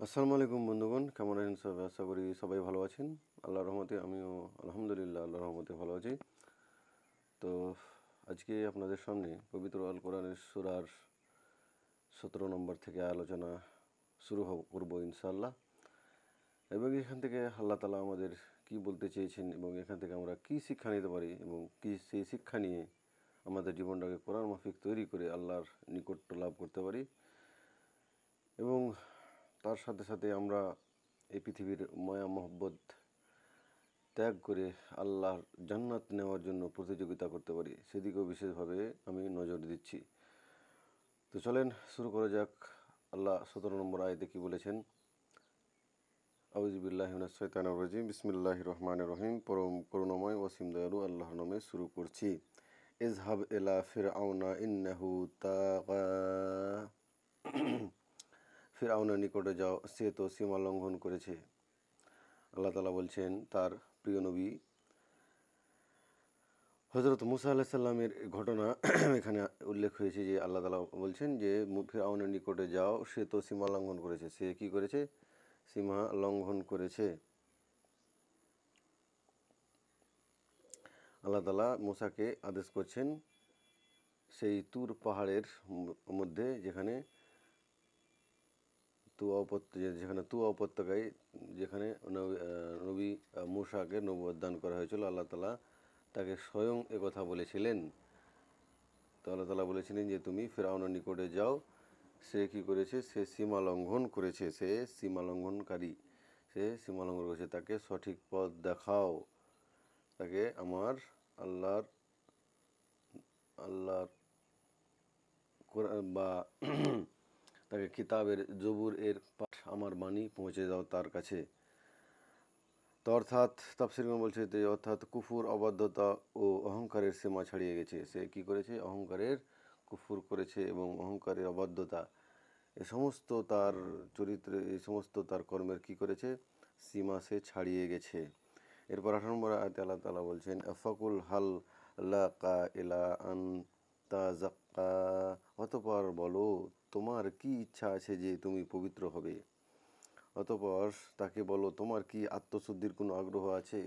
আসসালামু আলাইকুম বন্ধুগণ, কেমন আছেন সবাই? আশা করি সবাই ভালো আছেন। আল্লাহর রহমতে আমিও আলহামদুলিল্লাহ আল্লাহর রহমতে ভালো আছি। তো আজকে আপনাদের সামনে পবিত্র আল কোরআনের সূরার 17 নম্বর থেকে আলোচনা শুরু করবো ইনশাআল্লাহ। এবং এখান থেকে আল্লাহ তাআলা আমাদের কি বলতে চেয়েছেন এবং এখান থেকে আমরা কি শিক্ষা নিতে পারি এবং কি সেই শিক্ষা নিয়ে আমাদের জীবনটাকে কোরআন মাফিক তৈরি করে আল্লাহর নিকট্য লাভ করতে পারি এবং তার সাথে সাথে আমরা এই পৃথিবীর মায়া মহব্বত ত্যাগ করে আল্লাহর জান্নাত নেওয়ার জন্য প্রতিযোগিতা করতে পারি, সেদিকেও বিশেষভাবে আমি নজর দিচ্ছি। তো চলেন শুরু করা যাক। আল্লাহ 17 নম্বর আয়াতে কি বলেছেন? আউযু বিল্লাহি মিনাশ শাইতানির রাজিম, বিসমিল্লাহির রহমানির রহিম। পরম করুণাময় ওয়াসিম দয়ালু আল্লাহর নামে শুরু করছি। ইযহাব ইলা ফিরআউনা ইন্নাহু তাগা। ফিরআউনের নিকটে যাও, সে তো সীমা লঙ্ঘন করেছে। আল্লাহ তাআলা বলছেন তার প্রিয় নবী হযরত মুসা আলাইহিস সালামের ঘটনা এখানে উল্লেখ হয়েছে যে আল্লাহ তাআলা বলছেন যে ফিরআউনের নিকটে যাও, সে তো সীমা লঙ্ঘন করেছে। সে কি করেছে? সীমা লঙ্ঘন করেছে। আল্লাহ তাআলা মুসাকে আদেশ করছেন সেই তুর পাহাড়ের মধ্যে যেখানে যেখানে তুয়া উপত্যকায় যেখানে নবী মুসাকে নবুয়ত দান করা হয়েছিল, আল্লাহ তাআলা তাকে স্বয়ং একথা বলেছিলেন। তো আল্লাহ তাআলা বলেছিলেন যে তুমি ফিরআউনের নিকটে যাও, সে কি করেছে? সে সীমা লঙ্ঘন করেছে, সে সীমা লঙ্ঘনকারী, সে সীমা লঙ্ঘন করেছে। তাকে সঠিক পথ দেখাও, তাকে আমার আল্লাহর আল্লাহর বা তাকে কিতাবের জবুর এর পাঠ, আমার বাণী পৌঁছে দাও তার কাছে। তো অর্থাৎ তাফসীরগণ বলছে যে অর্থাৎ কুফুর, অবাধ্যতা ও অহংকারের সীমা ছাড়িয়ে গেছে। সে কি করেছে? অহংকারের কুফুর করেছে এবং অহংকারের অবাধ্যতা, এ সমস্ত তার চরিত্রে, এই সমস্ত তার কর্মের কি করেছে? সীমা সে ছাড়িয়ে গেছে। এরপর 18 নম্বর আয়াতে আল্লাহ তাআলা বলছেন ফাকুল হাল লাকা ইলা আন তাযাক্কা। অতঃপর বলো তোমার কি ইচ্ছা আছে যে তুমি পবিত্র হবে। অতঃপর তাকে বলো তোমার কি আত্মশুদ্ধির কোনো আগ্রহ আছে।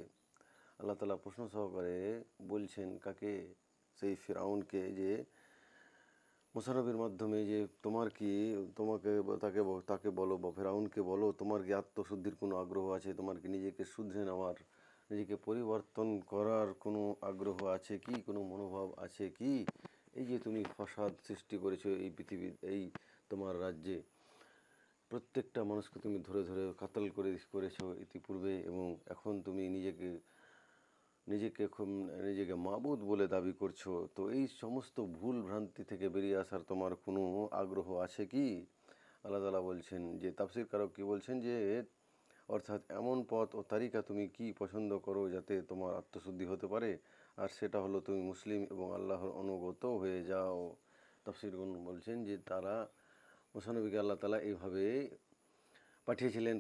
আল্লাহ তাআলা প্রশ্ন সহকারে বলছেন কাকে? সেই ফিরআউনকে, যে মুসা নবীর মাধ্যমে, যে তোমার কি, তোমাকে তাকে তাকে বলো বা ফেরাউনকে বলো তোমার কি আত্মশুদ্ধির কোনো আগ্রহ আছে, তোমার কি নিজেকে শুধরে নেওয়ার, নিজেকে পরিবর্তন করার কোনো আগ্রহ আছে কি, কোনো মনোভাব আছে কি? এই যে তুমি ফসাদ সৃষ্টি করেছো এই পৃথিবীর, এই তোমার রাজ্যে প্রত্যেকটা মানুষকে তুমি ধরে ধরে কাতাল করেছো ইতিপূর্বে, এবং এখন তুমি নিজেকে নিজেকে নিজেকে মাবুদ বলে দাবি করছো। তো এই সমস্ত ভুল ভ্রান্তি থেকে বেরিয়ে আসার তোমার কোনো আগ্রহ আছে কি? আল্লাহ তাআলা বলছেন যে তাফসীরকারক কি বলছেন যে অর্থাৎ এমন পথ ও তারিকা তুমি কি পছন্দ করো যাতে তোমার আত্মশুদ্ধি হতে পারে, আর সেটা হলো তুমি মুসলিম এবং আল্লাহর অনুগত হয়ে যাও। তাফসীরগণ বলছেন যে তারা মুসা নবীকে আল্লাহ তাআলা এইভাবে পাঠিয়েছিলেন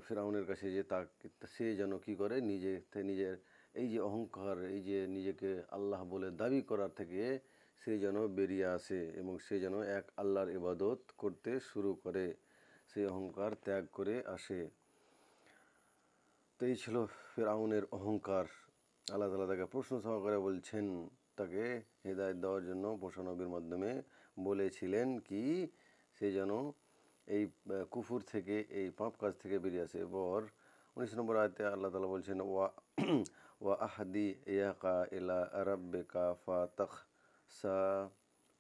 ফিরআউনের কাছে, যে সে যেন কি করে, নিজের এই যে অহংকার, এই যে নিজেকে আল্লাহ বলে দাবি করার থেকে সে যেন বেরিয়ে আসে এবং সে যেন এক আল্লাহর ইবাদত করতে শুরু করে, সেই অহংকার ত্যাগ করে আসে। তো এই ছিল ফিরআউনের অহংকার। আল্লাহ তাআলা তাকে প্রশ্ন সহকারে বলছেন, তাকে হেদায়েত দেওয়ার জন্য মুসা নবীর মাধ্যমে বলেছিলেন কি সে যেন এই কুফুর থেকে, এই পাপ কাজ থেকে বেরিয়ে আসে। এবার 19 নম্বর আয়াতে আল্লাহ তাআলা বলছেন ওয়া আহদি ইয়াকা ইলা রাব্বিকা ফাতাখসা।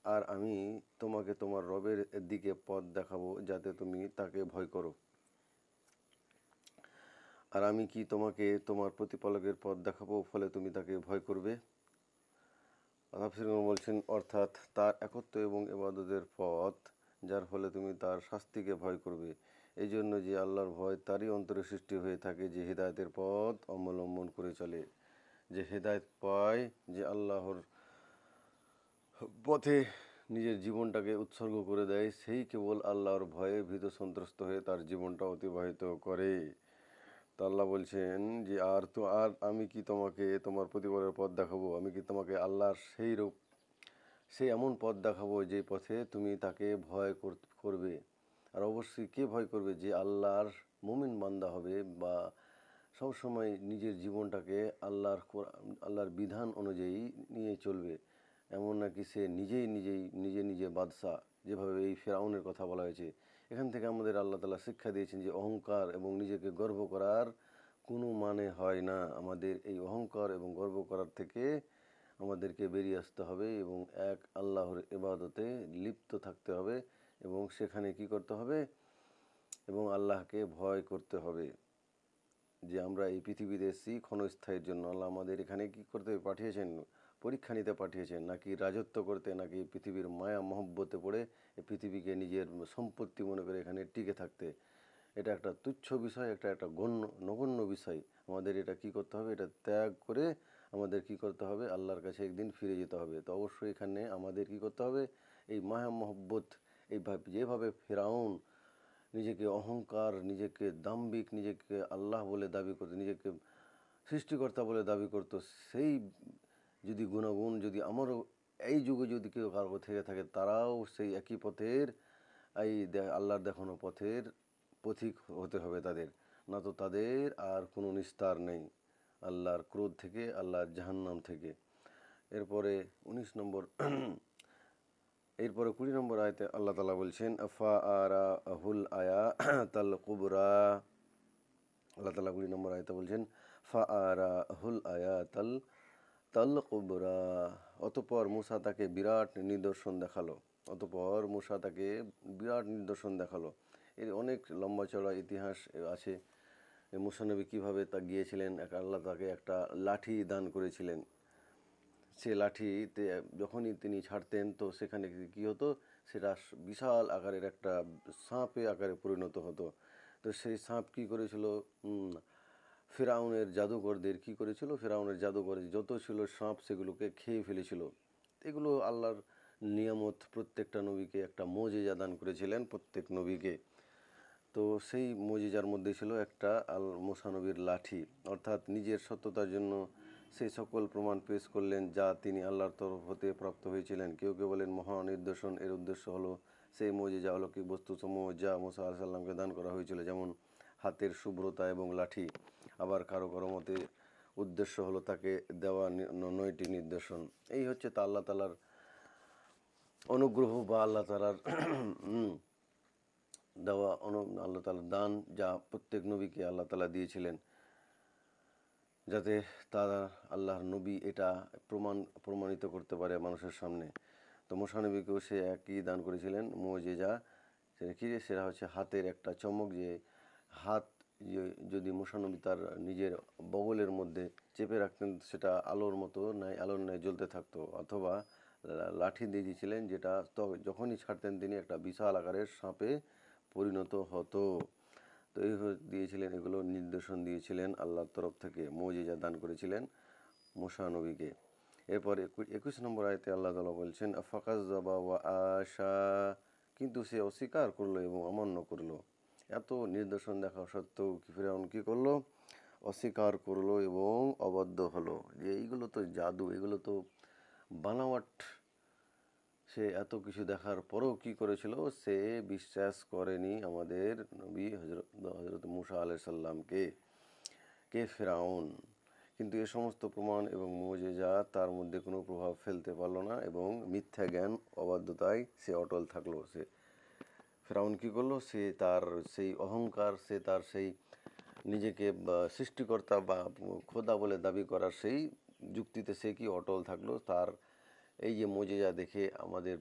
আর আমি তোমাকে তোমার রবের দিকে পথ দেখাবো যাতে তুমি তাকে ভয় করো। আর আমি কি তোমাকে তোমার প্রতিপালকের পথ দেখাবো, ফলে তুমি তাকে ভয় করবে। তাফসীরগণ বলছেন অর্থাৎ তার একত্ব এবং ইবাদতের পথ, যার ফলে তুমি তার শাস্তিকে ভয় করবে। এই জন্য যে আল্লাহর ভয় তারই অন্তরে সৃষ্টি হয়ে থাকে, যে হেদায়েতের পথ অবলম্বন করে চলে, যে হেদায়েত পায়, যে আল্লাহর পথে নিজের জীবনটাকে উৎসর্গ করে দেয়, সেই কেবল আল্লাহর ভয়ে ভীত সন্ত্রস্ত হয়ে তার জীবনটা অতিবাহিত করে। তা আল্লাহ বলছেন যে আর আমি কি তোমাকে তোমার প্রতিপালকের পথ দেখাবো, আমি কি তোমাকে আল্লাহর সেই এমন পথ দেখাবো যে পথে তুমি তাকে ভয় করবে। আর অবশ্যই কে ভয় করবে যে আল্লাহর মুমিন বান্দা হবে বা সবসময় নিজের জীবনটাকে আল্লাহর বিধান অনুযায়ী নিয়ে চলবে, এমন নাকি সে নিজে বাদশা, যেভাবে এই ফেরাউনের কথা বলা হয়েছে। এখান থেকে আমাদের আল্লাহ তাআলা শিক্ষা দিয়েছেন যে অহংকার এবং নিজেকে গর্ব করার কোনো মানে হয় না। আমাদের এই অহংকার এবং গর্ব করার থেকে আমাদেরকে বেরিয়ে আসতে হবে এবং এক আল্লাহর ইবাদতে লিপ্ত থাকতে হবে এবং সেখানে কি করতে হবে এবং আল্লাহকে ভয় করতে হবে যে আমরা এই পৃথিবীতে এসেছি ক্ষণস্থায়ীর জন্য। আল্লাহ আমাদের এখানে কি করতে পাঠিয়েছেন? পরীক্ষা নিতে পাঠিয়েছেন, নাকি রাজত্ব করতে, নাকি পৃথিবীর মায়া মহব্বতে পড়ে এই পৃথিবীকে নিজের সম্পত্তি মনে করে এখানে টিকে থাকতে। এটা একটা তুচ্ছ বিষয়, একটা নগণ্য বিষয়। আমাদের এটা কি করতে হবে? এটা ত্যাগ করে আমাদের কি করতে হবে? আল্লাহর কাছে একদিন ফিরে যেতে হবে। তো অবশ্যই এখানে আমাদের কি করতে হবে? এই মায়া মহব্বত, যেভাবে ফেরাউন নিজেকে অহংকার, নিজেকে দাম্ভিক, নিজেকে আল্লাহ বলে দাবি করতো, নিজেকে সৃষ্টিকর্তা বলে দাবি করতো, সেই যদি গুণাগুণ যদি আমারও এই যুগে যদি কেউ কারো থেকে থাকে, তারাও সেই একই পথের, আল্লাহর দেখানো পথের পথিক হতে হবে তাদের, না তো তাদের আর কোনো নিস্তার নেই আল্লাহর ক্রোধ থেকে, আল্লাহর জাহান্নাম থেকে। এরপরে 19 নম্বর এরপরে 20 নম্বর আয়াতে আল্লাহ তাআলা বলছেন ফা আরা হুল আয়া তাল কুবরা। আল্লাহ তাআলা 20 নম্বর আয়াতে বলছেন ফা আরা হুল আয়া তাল কুবরা। অতঃপর মূসা তাকে বিরাট নিদর্শন দেখালো। এর অনেক লম্বা চড়া ইতিহাস আছে। মূসা নবী কীভাবে তা গিয়েছিলেন, আল্লাহ তাকে একটা লাঠি দান করেছিলেন। সে লাঠিতে যখনই তিনি ছাড়তেন তো সেখানে কী হতো, সেটা বিশাল আকারের একটা সাপে আকারে পরিণত হতো। তো সেই সাপ কী করেছিল? ফেরাউনের জাদুকর যত ছিল সাপ সেগুলোকে খেয়ে ফেলেছিল। এগুলো আল্লাহর নিয়ামত, প্রত্যেকটা নবীকে একটা মোজেজা দান করেছিলেন প্রত্যেক নবীকে। তো সেই মোজেজার মধ্যে ছিল একটা মূসা নবীর লাঠি, অর্থাৎ নিজের সত্যতার জন্য সেই সকল প্রমাণ পেশ করলেন যা তিনি আল্লাহর তরফ হতে প্রাপ্ত হয়েছিলেন। কেউ কেউ বলেন মহানির্দেশন, এর উদ্দেশ্য হলো সেই মোজেজা অলৌকিক বস্তুসমূহ যা মূসা আলাইহিস সালামকে দান করা হয়েছিল, যেমন হাতের শুভ্রতা এবং লাঠি। আবার কারো কারো মতে উদ্দেশ্য হলো তাকে দেওয়া 9টি নির্দেশন। এই হচ্ছে তা আল্লাহ তাআলার অনুগ্রহ বা আল্লাহ তাআলার দেওয়া আল্লাহ তাআলার দান, যা প্রত্যেক নবীকে আল্লাহ তাআলা দিয়েছিলেন, যাতে তারা আল্লাহর নবী এটা প্রমাণিত করতে পারে মানুষের সামনে। তো মূসা নবীকেও সে একই দান করেছিলেন মুজিজা। সেটা হচ্ছে হাতের একটা চমক, যে হাত যদি মূসা নবী তার নিজের বগলের মধ্যে চেপে রাখতেন, সেটা আলোর ন্যায় জ্বলতে থাকতো, অথবা লাঠি দিয়ে দিয়েছিলেন, যেটা যখনই ছাড়তেন তিনি একটা বিশাল আকারের সাপে পরিণত হতো। তো এগুলো নির্দেশন দিয়েছিলেন আল্লাহর তরফ থেকে, মুজিজা দান করেছিলেন মূসা নবীকে। এরপর 21 নম্বর আয়াতে আল্লাহ তাআলা বলছেন ফাকাজ্জাবা ওয়া আশা, কিন্তু সে অস্বীকার করলো এবং অমান্য করলো। এত নিদর্শন দেখা সত্ত্বেও ফিরআউন কী করলো? অস্বীকার করলো এবং অবাধ্য হলো, যে এইগুলো তো জাদু, এগুলো তো বানাওয়াট। সে এত কিছু দেখার পরেও কী করেছিল? সে বিশ্বাস করেনি আমাদের নবী হযরত মূসা আলাইহিস সালামকে, ফেরাউন। কিন্তু এ সমস্ত প্রমাণ এবং মুজিজা তার মধ্যে কোনো প্রভাব ফেলতে পারলো না এবং মিথ্যা জ্ঞান, অবাধ্যতায় সে অটল থাকলো। ফেরাউন কী করলো? সে তার সেই অহংকার, সে তার সেই নিজেকে সৃষ্টিকর্তা বা খোদা বলে দাবি করার সেই যুক্তিতে সে কি অটল থাকলো। তার এই যে মুজিজা দেখে আমাদের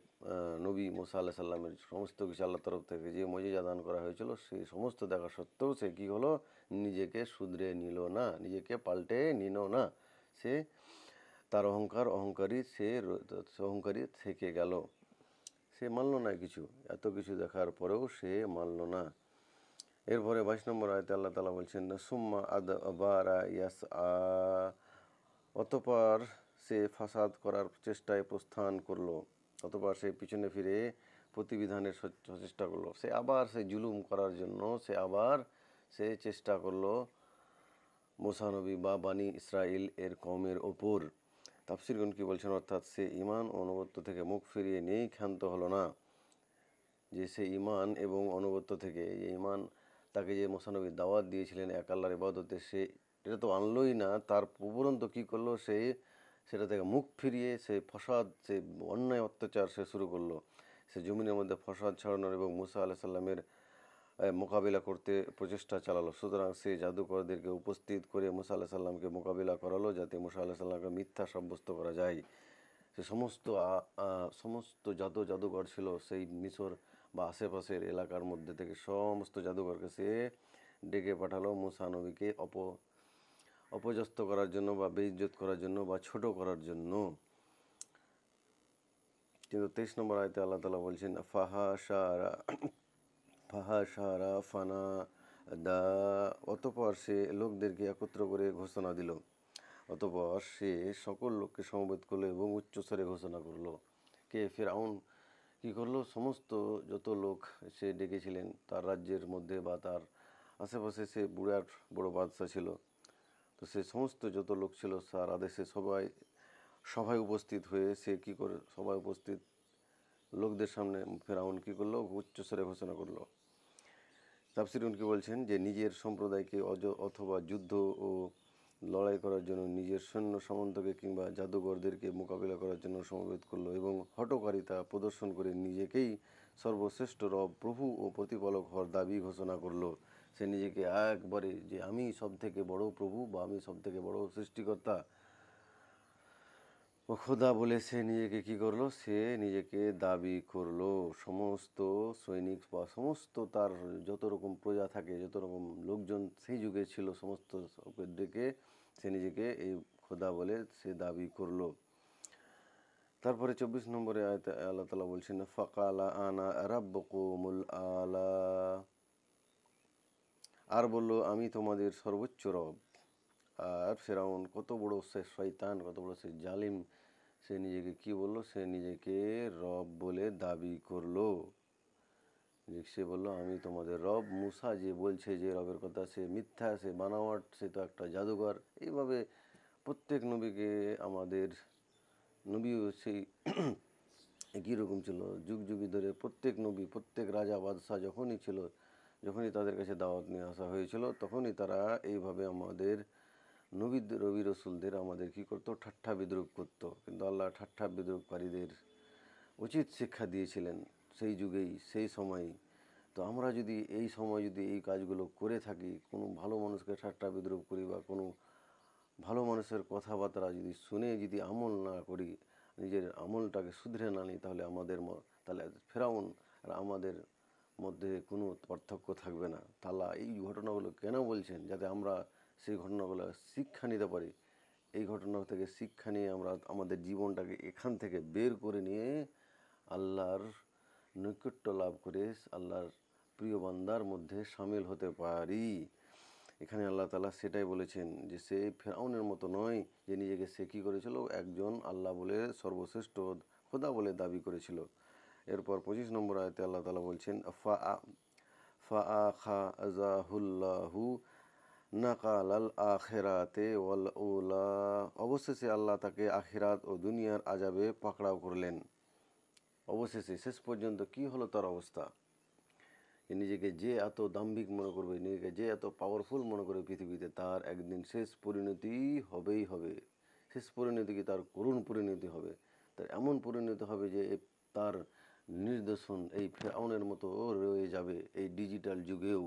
নবী মূসা আলাইহিস সালামের সমস্ত কিছু আল্লাহর তরফ থেকে যে মুজিজা দান করা হয়েছিল, সেই সমস্ত দেখা সত্ত্বেও সে কী হলো? নিজেকে শুধরে নিল না, নিজেকে পাল্টে নিল না। সে তার অহংকারী থেকে গেল। সে মানল না কিছু, এত কিছু দেখার পরেও সে মানল না। এরপরে 22 নম্বর আয়াতে আল্লাহ তাআলা বলছেন সুম্মা আদবারা ইয়াসআ, অতঃপর সে ফাসাদ করার চেষ্টায় প্রস্থান করলো। অতঃপর সে পিছনে ফিরে প্রতিবিধানের চেষ্টা করলো। সে আবার জুলুম করার জন্য সে চেষ্টা করলো মূসা নবী বা বানি ইসরাইল এর কওমের ওপর। তাফসীরগণ কি বলছেন? অর্থাৎ সে ঈমান ও আনুগত্য থেকে মুখ ফিরিয়ে নিয়েই ক্ষান্ত হলো না। যে সে ঈমান এবং আনুগত্য থেকে, যে ঈমান তাকে যে মুসা নবী দাওয়াত দিয়েছিলেন এক আল্লাহর ইবাদতে, সে এটা তো আনলোই না, তার উপরন্ত কী করলো, সে সেটা থেকে মুখ ফিরিয়ে সে ফসাদ, সে অন্যায় অত্যাচার সে শুরু করলো। সে জমিনের মধ্যে ফসাদ ছড়ানোর এবং মুসা আলাইহিস সালামের মোকাবিলা করতে প্রচেষ্টা চালালো। সুতরাং সে জাদুকরদেরকে উপস্থিত করে মুসা আলাইহিস সালামকে মোকাবিলা করালো, যাতে মুসা আলাইহিস সালামকে মিথ্যা সাব্যস্ত করা যায়। সে সমস্ত জাদুঘর ছিল সেই মিশর বা আশেপাশের এলাকার মধ্যে থেকে, সমস্ত জাদুঘরকে সে ডেকে পাঠালো মুসা নবীকে অপজস্ত করার জন্য বা বেইজ্জত করার জন্য বা ছোট করার জন্য। কিন্তু 23 নম্বর আয়াতে আল্লাহ তাআলা বলছেন ফাহাশারা ফানা দা, অতঃপর সে লোকদেরকে একত্র করে ঘোষণা দিল। অতঃপর সে সকল লোককে সমবেত করলো এবং উচ্চস্বরে ঘোষণা করলো। কে? ফিরআউন কী করলো? সমস্ত যত লোক সে ডেকেছিলেন তার রাজ্যের মধ্যে বা তার আশেপাশে, সে বড় বাদশা ছিল, তো সে সমস্ত যত লোক ছিল তার আদেশে সবাই উপস্থিত হয়ে সে কী করে, সবাই উপস্থিত লোকদের সামনে ফেরাউন কী করলো? উচ্চস্বরে ঘোষণা করলো। তাফসীরগণ কি বলছেন যে নিজের সম্প্রদায়কে অথবা যুদ্ধ ও লড়াই করার জন্য নিজের সৈন্য সামন্তকে কিংবা জাদুঘরদেরকে মোকাবিলা করার জন্য সমবেত করলো এবং হঠকারিতা প্রদর্শন করে নিজেকেই সর্বশ্রেষ্ঠ রব, প্রভু ও প্রতিপালক হওয়ার দাবি ঘোষণা করলো। সে নিজেকে একবারে যে আমি সব থেকে বড় প্রভু বা আমি সব থেকে বড় সৃষ্টিকর্তা ও খোদা বলে সে নিজেকে কী করলো? সে নিজেকে দাবি করলো। সমস্ত সৈনিক বা সমস্ত তার যত রকম প্রজা থাকে, যত রকম লোকজন সেই যুগে ছিল, সমস্ত ডেকে সে নিজেকে এই খোদা বলে সে দাবি করলো। তারপরে 24 নম্বরে আয়াতে আল্লাহ তাআলা বলছেন ফাকালা আনা রাব্বুকুমুল আলা, আর বলল আমি তোমাদের সর্বোচ্চ রব। আর ফেরাউন কত বড় সে শয়তান, কত বড় সে জালিম, সে নিজেকে কি বলল? সে নিজেকে রব বলে দাবি করলো। যে সে বলল আমি তোমাদের রব। মুসা যে বলছে যে রবের কথা, সে মিথ্যা, সে বানাওয়াট, সে তো একটা জাদুঘর। এইভাবে প্রত্যেক নবীকে, আমাদের নবীও সেই একই রকম ছিল। যুগ যুগি ধরে প্রত্যেক নবী, প্রত্যেক রাজা বাদশাহ যখনই তাদের কাছে দাওয়াত নিয়ে আসা হয়েছিল, তখনই তারা এইভাবে আমাদের নবী রসুলদের আমাদের কী করতো? ঠাট্টা বিদ্রুপ করতো। কিন্তু আল্লাহ ঠাট্টা বিদ্রুপকারীদের উচিত শিক্ষা দিয়েছিলেন সেই যুগেই, সেই সময়ই। তো আমরা যদি এই সময় যদি এই কাজগুলো করে থাকি, কোনো ভালো মানুষকে ঠাট্টা বিদ্রুপ করি বা কোনো ভালো মানুষের কথাবার্তা যদি শুনে যদি আমল না করি, নিজের আমলটাকে শুধরে না নিই, তাহলে ফেরাউন আর আমাদের মধ্যে কোনো পার্থক্য থাকবে না। তাহলে এই ঘটনাগুলো কেন বলছেন? যাতে আমরা সেই ঘটনাগুলো শিক্ষা নিতে পারি। এই ঘটনা থেকে শিক্ষা নিয়ে আমরা আমাদের জীবনটাকে এখান থেকে বের করে নিয়ে আল্লাহর নৈকট্য লাভ করে আল্লাহর প্রিয় বান্দার মধ্যে সামিল হতে পারি। এখানে আল্লাহ তাআলা সেটাই বলেছেন যে সে ফেরাউনের মতো নয়, যে নিজেকে সে কী করেছিল? একজন আল্লাহ বলে সর্বশ্রেষ্ঠ খোদা বলে দাবি করেছিল। এরপর 25 নম্বর আয়াতে আল্লাহ তাআলা বলছেন ফাআখাযাহুল্লাহু নাকালাল আখিরাতে ওয়াল উলা, অবশেষে আল্লাহ তাকে আখিরাত ও দুনিয়ার আযাবে পাকড়াও করলেন। অবশেষে শেষ পর্যন্ত কি হলো তার অবস্থা? নিজেকে যে এত দাম্ভিক মনে করবে, নিজেকে যে এত পাওয়ারফুল মনে করবে পৃথিবীতে, তার একদিন শেষ পরিণতি হবেই হবে। শেষ পরিণতি কি? তার করুণ পরিণতি হবে। তার এমন পরিণতি হবে যে তার নির্দেশন এই ফেরাউনের মতো রয়ে যাবে এই ডিজিটাল যুগেও।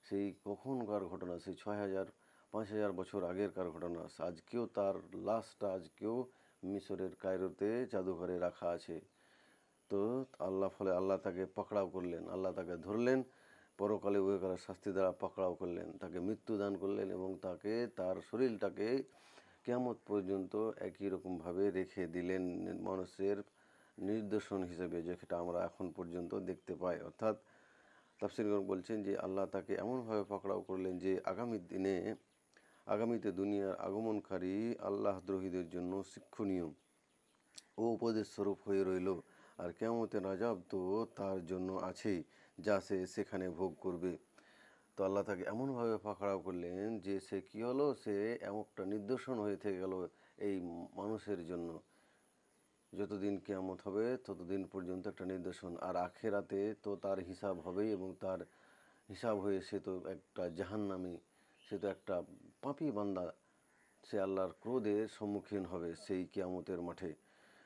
সেই কখনকার ঘটনা, সেই 6000-5000 বছর আগেরকার ঘটনা, আজকেও তার লাশটা আজকেও মিশরের কায়রোতে জাদুঘরে রাখা আছে। তো আল্লাহ তাকে পাকড়াও করলেন, আল্লাহ তাকে ধরলেন, পরকালে উহকালের শাস্তি দ্বারা পাকড়াও করলেন, তাকে মৃত্যু দান করলেন এবং তার শরীরটাকে কিয়ামত পর্যন্ত একই রকমভাবে রেখে দিলেন মানুষের নিদর্শন হিসেবে, যেটা আমরা এখন পর্যন্ত দেখতে পাই। অর্থাৎ তাফসীরগণ বলছেন যে আল্লাহ তাকে এমনভাবে পাকড়াও করলেন যে আগামীতে দুনিয়ার আগমনকারী আল্লাহদ্রোহীদের জন্য শিক্ষণীয় ও উপদেশ স্বরূপ হয়ে রইল। আর কিয়ামতের আযাব তো তার জন্য আছেই, যা সে সেখানে ভোগ করবে। তো আল্লাহ তাকে এমনভাবে পাকড়াও করলেন যে সে কী হলো? সে এমন একটা নিদর্শন হয়ে থেকে গেল এই মানুষের জন্য, যতদিন কিয়ামত হবে ততদিন পর্যন্ত একটা নিদর্শন। আর আখেরাতে তো তার হিসাব হবেই, এবং তার হিসাব হয়ে সে তো একটা জাহান্নামী, সে তো একটা পাপী বান্দা, সে আল্লাহর ক্রোধের সম্মুখীন হবে সেই কিয়ামতের মাঠে।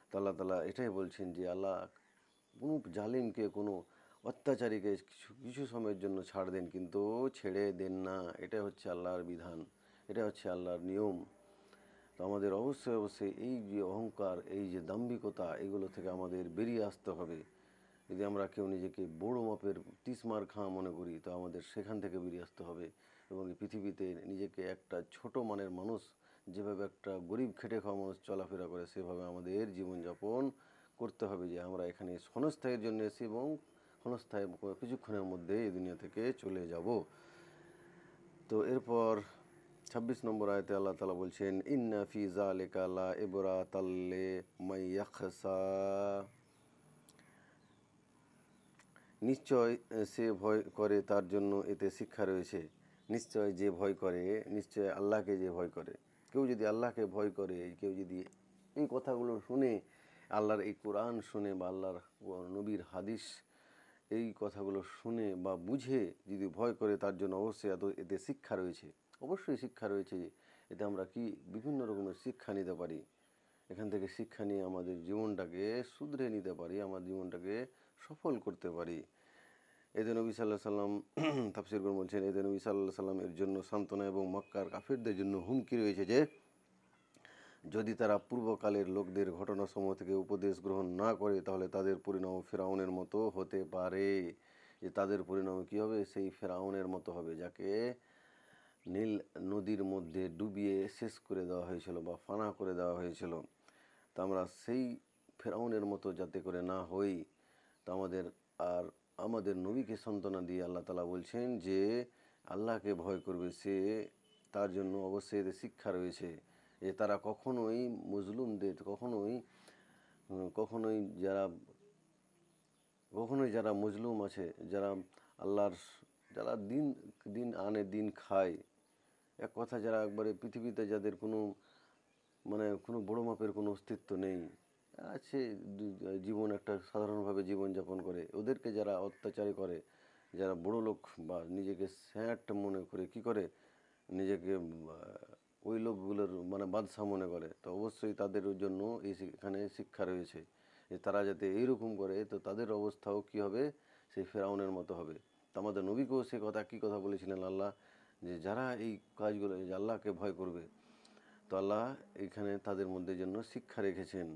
তো আল্লাহ তাআলা এটাই বলছেন যে আল্লাহ কোনো জালিমকে, কোনো অত্যাচারীকে কিছু কিছু সময়ের জন্য ছাড় দেন, কিন্তু ছেড়ে দেন না। এটা হচ্ছে আল্লাহর বিধান, এটা হচ্ছে আল্লাহর নিয়ম। তো আমাদের অবশ্যই অবশ্যই এই যে অহংকার, এই যে দাম্ভিকতা, এগুলো থেকে আমাদের বেরিয়ে আসতে হবে। যদি আমরা কেউ নিজেকে বড় মাপের তিসমার খাঁ মনে করি, তো আমাদের সেখান থেকে বেরিয়ে আসতে হবে। এবং এই পৃথিবীতে নিজেকে একটা ছোট মানের মানুষ, যেভাবে একটা গরিব খেটে খাওয়া মানুষ চলাফেরা করে, সেভাবে আমাদের জীবনযাপন করতে হবে। যে আমরা এখানে ক্ষণস্থায়ীর জন্য এসেছি, এবং ক্ষণস্থায়ী কিছুক্ষণের মধ্যে এই দুনিয়া থেকে চলে যাব। তো এরপর 26 নম্বর আয়াতে আল্লাহ তাআলা বলছেন, ইন্না ফি যালিকা লা ইবরাতাল লিমান ইয়াখশা। নিশ্চয় সে ভয় করে তার জন্য এতে শিক্ষা রয়েছে। নিশ্চয় যে ভয় করে, নিশ্চয় আল্লাহকে যে ভয় করে। কেউ যদি আল্লাহকে ভয় করে, কেউ যদি এই কথাগুলো শুনে, আল্লাহর এই কোরআন শুনে বা আল্লাহর নবীর হাদিস, এই কথাগুলো শুনে বা বুঝে যদি ভয় করে, তার জন্য অবশ্যই এতে শিক্ষা রয়েছে। অবশ্যই শিক্ষা রয়েছে। এতে আমরা কি বিভিন্ন রকমের শিক্ষা নিতে পারি। এখান থেকে শিক্ষা নিয়ে আমাদের জীবনটাকে শুধরে নিতে পারি, আমার জীবনটাকে সফল করতে পারি। এতে নবী সাল্লাল্লাহু আলাইহি সাল্লাম তাফসীর করে বলছেন, এতে নবী সাল্লাল্লাহু আলাইহি সাল্লাম এর জন্য সান্ত্বনা এবং মক্কার কাফিরদের জন্য হুমকি রয়েছে যে যদি তারা পূর্বকালের লোকদের ঘটনাসমূহ থেকে উপদেশ গ্রহণ না করে, তাহলে তাদের পরিণাম ফেরাউনের মতো হতে পারে। যে তাদের পরিণাম কী হবে? সেই ফেরাউনের মতো হবে, যাকে নীল নদীর মধ্যে ডুবিয়ে শেষ করে দেওয়া হয়েছিল বা ফানা করে দেওয়া হয়েছিল। তা আমরা সেই ফেরাউনের মতো যাতে করে না হই, তা আমাদের নবীকে সান্ত্বনা দিয়ে আল্লাহ তাআলা বলছেন যে আল্লাহকে ভয় করবে, সে তার জন্য অবশ্যই এতে শিক্ষা রয়েছে। যে তারা কখনোই মজলুমদের, কখনোই যারা মজলুম আছে, যারা আল্লাহর, যারা দিন দিন আনে দিন খায়, এক কথা যারা একবারে পৃথিবীতে যাদের কোনো বড় মাপের কোনো অস্তিত্ব নেই, আছে জীবন একটা সাধারণভাবে জীবনযাপন করে, ওদেরকে যারা অত্যাচারী করে, যারা বড় লোক বা নিজেকে স্যাট মনে করে, কি করে নিজেকে ওই লোকগুলোর বাদশা মনে করে, তো অবশ্যই তাদের জন্য এখানে শিক্ষা রয়েছে যে তারা যাতে এইরকম করে, তো তাদের অবস্থাও কি হবে? সেই ফেরাউনের মতো হবে। তো আমাদের নবীকেও সে কথা, কী কথা বলেছিলেন আল্লাহ, যে যারা এই কাজগুলো, যে আল্লাহকে ভয় করবে, তো আল্লাহ এখানে তাদের মধ্যে জন্য শিক্ষা রেখেছেন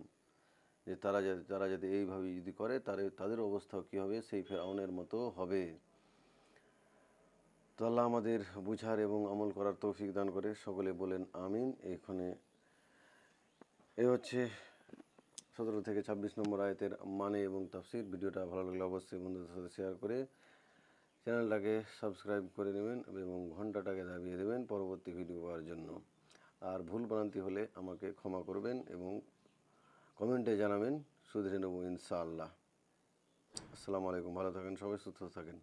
যে তারা যাতে এইভাবে যদি করে, তাদের অবস্থাও কী হবে? সেই ফেরাউনের মতো হবে। তো আল্লাহ আমাদের বুঝার এবং আমল করার তৌফিক দান করে। সকলে বলেন আমিন। এই হচ্ছে 17 থেকে 26 নম্বর আয়াতের মানে এবং তাফসির। ভিডিওটা ভালো লাগলে অবশ্যই বন্ধুদের সাথে শেয়ার করে চ্যানেলটাকে সাবস্ক্রাইব করে নেবেন এবং ঘন্টাটাকে দাবিয়ে দেবেন পরবর্তী ভিডিও পাওয়ার জন্য। আর ভুল ভ্রান্তি হলে আমাকে ক্ষমা করবেন এবং কমেন্টে জানাবেন, শুধরে নেব ইনশাআল্লাহ। আসসালামু আলাইকুম। ভালো থাকেন সবাই, সুস্থ থাকেন।